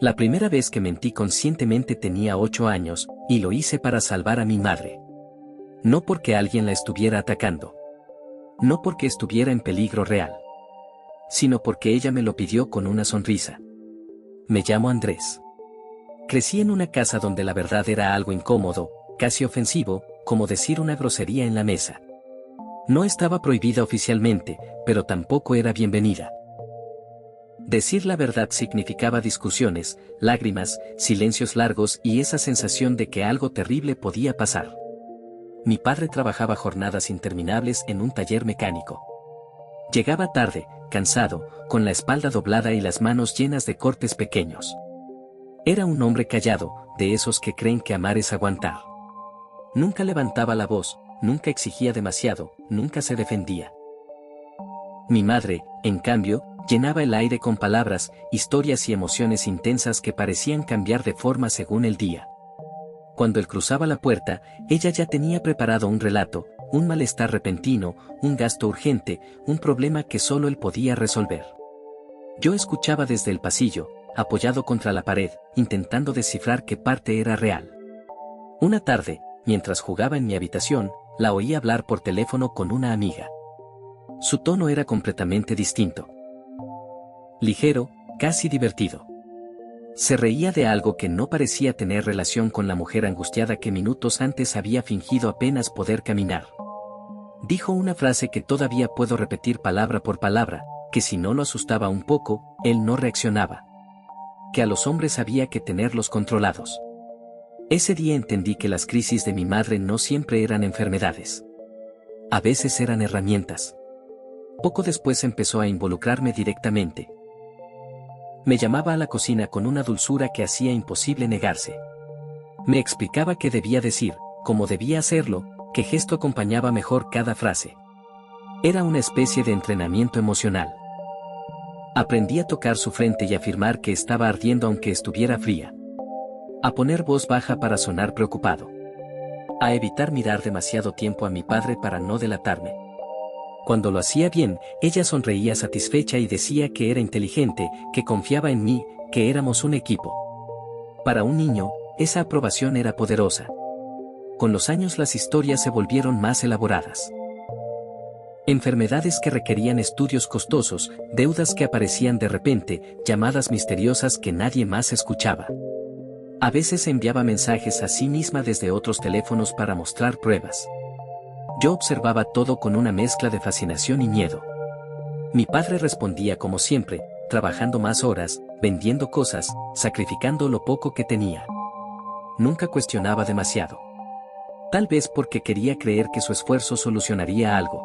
La primera vez que mentí conscientemente tenía 8 años, y lo hice para salvar a mi madre. No porque alguien la estuviera atacando. No porque estuviera en peligro real. Sino porque ella me lo pidió con una sonrisa. Me llamo Andrés. Crecí en una casa donde la verdad era algo incómodo, casi ofensivo, como decir una grosería en la mesa. No estaba prohibida oficialmente, pero tampoco era bienvenida. Decir la verdad significaba discusiones, lágrimas, silencios largos y esa sensación de que algo terrible podía pasar. Mi padre trabajaba jornadas interminables en un taller mecánico. Llegaba tarde, cansado, con la espalda doblada y las manos llenas de cortes pequeños. Era un hombre callado, de esos que creen que amar es aguantar. Nunca levantaba la voz, nunca exigía demasiado, nunca se defendía. Mi madre, en cambio, llenaba el aire con palabras, historias y emociones intensas que parecían cambiar de forma según el día. Cuando él cruzaba la puerta, ella ya tenía preparado un relato, un malestar repentino, un gasto urgente, un problema que solo él podía resolver. Yo escuchaba desde el pasillo, apoyado contra la pared, intentando descifrar qué parte era real. Una tarde, mientras jugaba en mi habitación, la oí hablar por teléfono con una amiga. Su tono era completamente distinto. Ligero, casi divertido. Se reía de algo que no parecía tener relación con la mujer angustiada que minutos antes había fingido apenas poder caminar. Dijo una frase que todavía puedo repetir palabra por palabra, que si no lo asustaba un poco, él no reaccionaba. Que a los hombres había que tenerlos controlados. Ese día entendí que las crisis de mi madre no siempre eran enfermedades. A veces eran herramientas. Poco después empezó a involucrarme directamente. Me llamaba a la cocina con una dulzura que hacía imposible negarse. Me explicaba qué debía decir, cómo debía hacerlo, qué gesto acompañaba mejor cada frase. Era una especie de entrenamiento emocional. Aprendí a tocar su frente y afirmar que estaba ardiendo aunque estuviera fría. A poner voz baja para sonar preocupado. A evitar mirar demasiado tiempo a mi padre para no delatarme. Cuando lo hacía bien, ella sonreía satisfecha y decía que era inteligente, que confiaba en mí, que éramos un equipo. Para un niño, esa aprobación era poderosa. Con los años las historias se volvieron más elaboradas. Enfermedades que requerían estudios costosos, deudas que aparecían de repente, llamadas misteriosas que nadie más escuchaba. A veces enviaba mensajes a sí misma desde otros teléfonos para mostrar pruebas. Yo observaba todo con una mezcla de fascinación y miedo. Mi padre respondía como siempre, trabajando más horas, vendiendo cosas, sacrificando lo poco que tenía. Nunca cuestionaba demasiado. Tal vez porque quería creer que su esfuerzo solucionaría algo.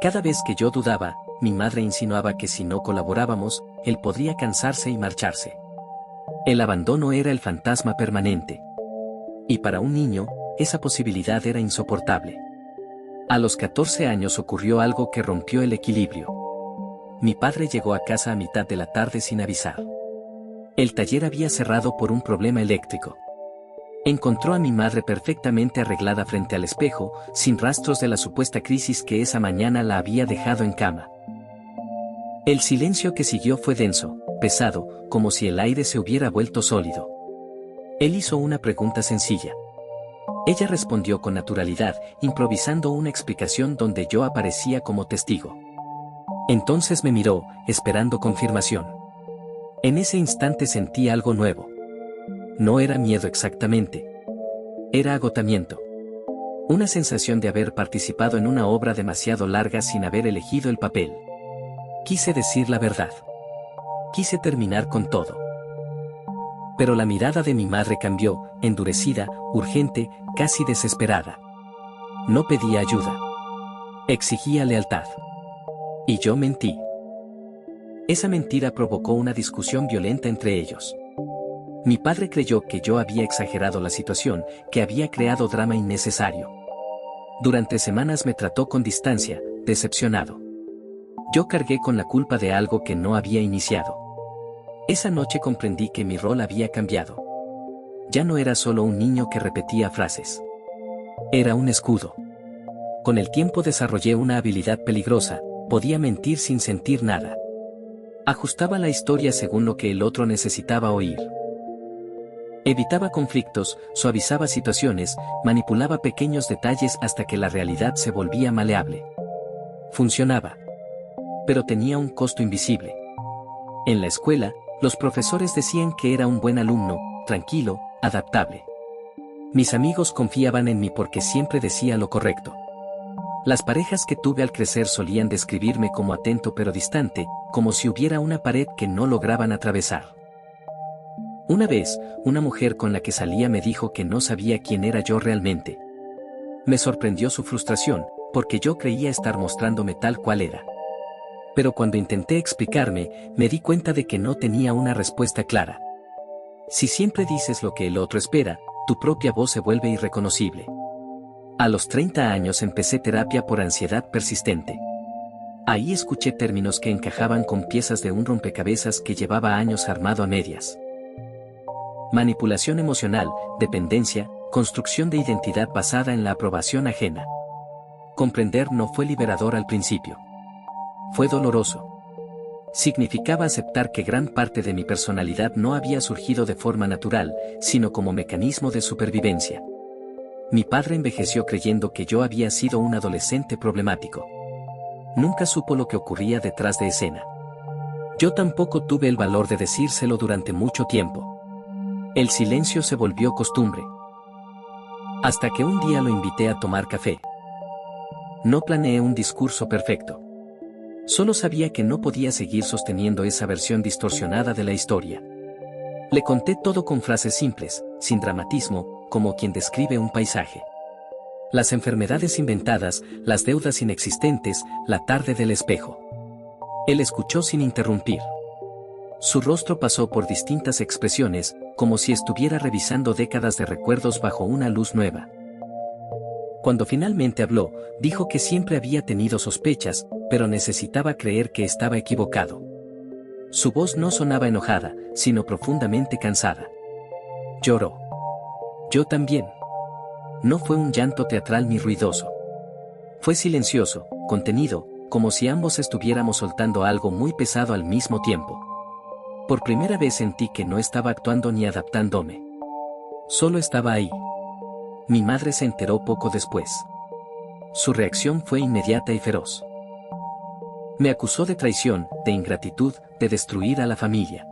Cada vez que yo dudaba, mi madre insinuaba que si no colaborábamos, él podría cansarse y marcharse. El abandono era el fantasma permanente. Y para un niño, esa posibilidad era insoportable. A los 14 años ocurrió algo que rompió el equilibrio. Mi padre llegó a casa a mitad de la tarde sin avisar. El taller había cerrado por un problema eléctrico. Encontró a mi madre perfectamente arreglada frente al espejo, sin rastros de la supuesta crisis que esa mañana la había dejado en cama. El silencio que siguió fue denso, pesado, como si el aire se hubiera vuelto sólido. Él hizo una pregunta sencilla. Ella respondió con naturalidad, improvisando una explicación donde yo aparecía como testigo. Entonces me miró, esperando confirmación. En ese instante sentí algo nuevo. No era miedo exactamente. Era agotamiento. Una sensación de haber participado en una obra demasiado larga sin haber elegido el papel. Quise decir la verdad. Quise terminar con todo. Pero la mirada de mi madre cambió, endurecida, urgente, casi desesperada. No pedía ayuda. Exigía lealtad. Y yo mentí. Esa mentira provocó una discusión violenta entre ellos. Mi padre creyó que yo había exagerado la situación, que había creado drama innecesario. Durante semanas me trató con distancia, decepcionado. Yo cargué con la culpa de algo que no había iniciado. Esa noche comprendí que mi rol había cambiado. Ya no era solo un niño que repetía frases. Era un escudo. Con el tiempo desarrollé una habilidad peligrosa, podía mentir sin sentir nada. Ajustaba la historia según lo que el otro necesitaba oír. Evitaba conflictos, suavizaba situaciones, manipulaba pequeños detalles hasta que la realidad se volvía maleable. Funcionaba. Pero tenía un costo invisible. En la escuela, los profesores decían que era un buen alumno, tranquilo, adaptable. Mis amigos confiaban en mí porque siempre decía lo correcto. Las parejas que tuve al crecer solían describirme como atento pero distante, como si hubiera una pared que no lograban atravesar. Una vez, una mujer con la que salía me dijo que no sabía quién era yo realmente. Me sorprendió su frustración, porque yo creía estar mostrándome tal cual era. Pero cuando intenté explicarme, me di cuenta de que no tenía una respuesta clara. Si siempre dices lo que el otro espera, tu propia voz se vuelve irreconocible. A los 30 años empecé terapia por ansiedad persistente. Ahí escuché términos que encajaban con piezas de un rompecabezas que llevaba años armado a medias. Manipulación emocional, dependencia, construcción de identidad basada en la aprobación ajena. Comprender no fue liberador al principio. Fue doloroso. Significaba aceptar que gran parte de mi personalidad no había surgido de forma natural, sino como mecanismo de supervivencia. Mi padre envejeció creyendo que yo había sido un adolescente problemático. Nunca supo lo que ocurría detrás de escena. Yo tampoco tuve el valor de decírselo durante mucho tiempo. El silencio se volvió costumbre. Hasta que un día lo invité a tomar café. No planeé un discurso perfecto. Solo sabía que no podía seguir sosteniendo esa versión distorsionada de la historia. Le conté todo con frases simples, sin dramatismo, como quien describe un paisaje. Las enfermedades inventadas, las deudas inexistentes, la tarde del espejo. Él escuchó sin interrumpir. Su rostro pasó por distintas expresiones, como si estuviera revisando décadas de recuerdos bajo una luz nueva. Cuando finalmente habló, dijo que siempre había tenido sospechas, pero necesitaba creer que estaba equivocado. Su voz no sonaba enojada, sino profundamente cansada. Lloró. Yo también. No fue un llanto teatral ni ruidoso. Fue silencioso, contenido, como si ambos estuviéramos soltando algo muy pesado al mismo tiempo. Por primera vez sentí que no estaba actuando ni adaptándome. Solo estaba ahí. Mi madre se enteró poco después. Su reacción fue inmediata y feroz. Me acusó de traición, de ingratitud, de destruir a la familia.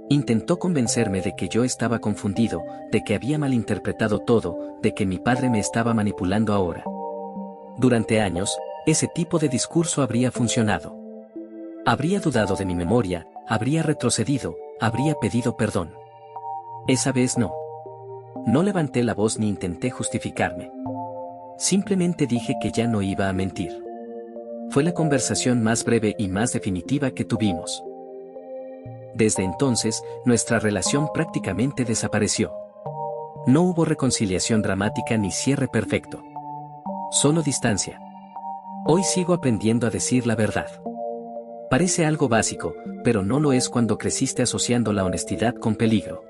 Intentó convencerme de que yo estaba confundido, de que había malinterpretado todo, de que mi padre me estaba manipulando ahora. Durante años, ese tipo de discurso habría funcionado. Habría dudado de mi memoria, habría retrocedido, habría pedido perdón. Esa vez no. No levanté la voz ni intenté justificarme. Simplemente dije que ya no iba a mentir. Fue la conversación más breve y más definitiva que tuvimos. Desde entonces, nuestra relación prácticamente desapareció. No hubo reconciliación dramática ni cierre perfecto. Solo distancia. Hoy sigo aprendiendo a decir la verdad. Parece algo básico, pero no lo es cuando creciste asociando la honestidad con peligro.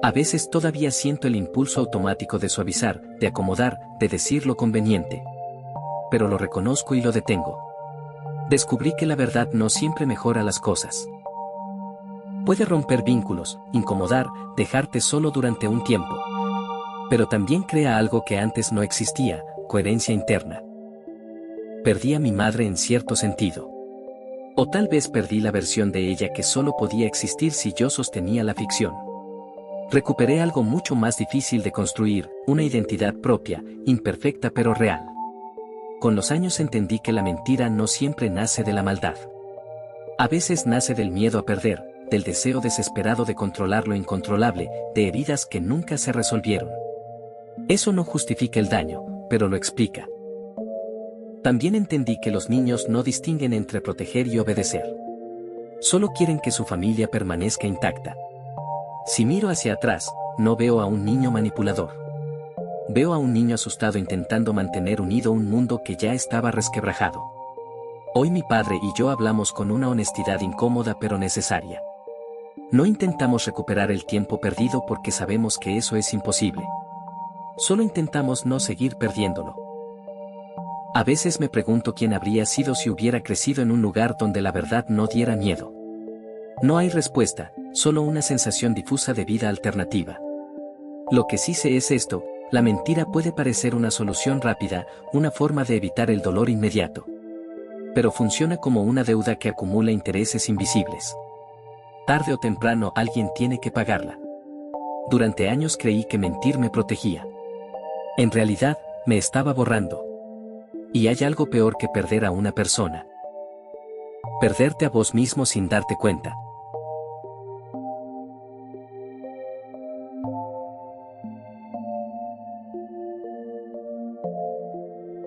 A veces todavía siento el impulso automático de suavizar, de acomodar, de decir lo conveniente. Pero lo reconozco y lo detengo. Descubrí que la verdad no siempre mejora las cosas. Puede romper vínculos, incomodar, dejarte solo durante un tiempo. Pero también crea algo que antes no existía, coherencia interna. Perdí a mi madre en cierto sentido. O tal vez perdí la versión de ella que solo podía existir si yo sostenía la ficción. Recuperé algo mucho más difícil de construir, una identidad propia, imperfecta pero real. Con los años entendí que la mentira no siempre nace de la maldad. A veces nace del miedo a perder, del deseo desesperado de controlar lo incontrolable, de heridas que nunca se resolvieron. Eso no justifica el daño, pero lo explica. También entendí que los niños no distinguen entre proteger y obedecer. Solo quieren que su familia permanezca intacta. Si miro hacia atrás, no veo a un niño manipulador. Veo a un niño asustado intentando mantener unido un mundo que ya estaba resquebrajado. Hoy mi padre y yo hablamos con una honestidad incómoda pero necesaria. No intentamos recuperar el tiempo perdido porque sabemos que eso es imposible. Solo intentamos no seguir perdiéndolo. A veces me pregunto quién habría sido si hubiera crecido en un lugar donde la verdad no diera miedo. No hay respuesta, solo una sensación difusa de vida alternativa. Lo que sí sé es esto: la mentira puede parecer una solución rápida, una forma de evitar el dolor inmediato. Pero funciona como una deuda que acumula intereses invisibles. Tarde o temprano alguien tiene que pagarla. Durante años creí que mentir me protegía. En realidad, me estaba borrando. Y hay algo peor que perder a una persona: perderte a vos mismo sin darte cuenta.